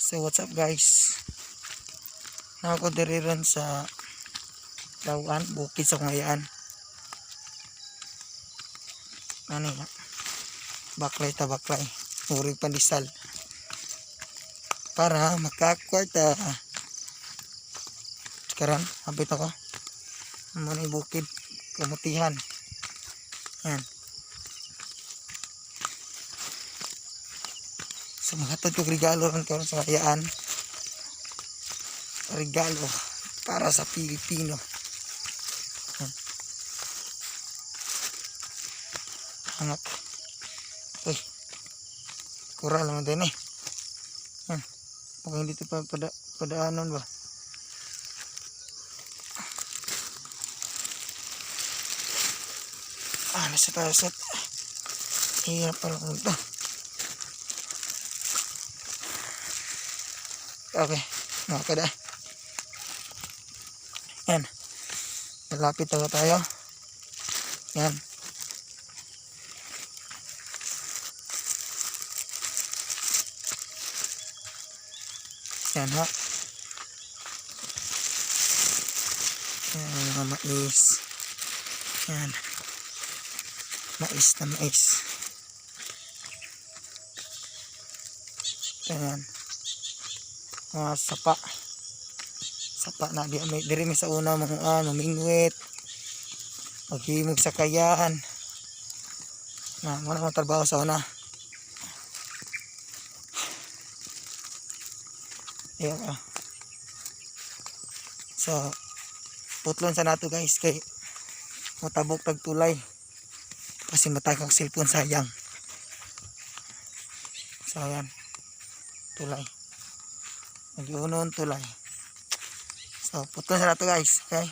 So what's up guys, ako diri ron sa Lawan, bukid sa Kungayaan. Ano na, baklay uri pandisal para makakwarta. Karan habit ako muna bukid kamutihan. Yan, so maghatod ko regalo ron karon sa Kayaan, regalo para sa Pilipino. Hangat. Uy, kural naman din eh. Mukhang dito pa padaanon ba? Nasa tasat. Hirap pala kung ito. Okay, nakakada. Yan. Malapit na tayo. Yan. Yan ha. Yan mga mais. Yan. Mais na mais. Yan. Mga sapa. Sapa na diri mi sa una mga mingwit. Maghimog sa Kayan. Na mo na trabaho sa una. Ayan. So putlon sa nato guys kay matabok tag tulay kasi matakang cellphone sayang. So ayan, tulay mag-iunon tulay. So putlon sa nato guys, okay.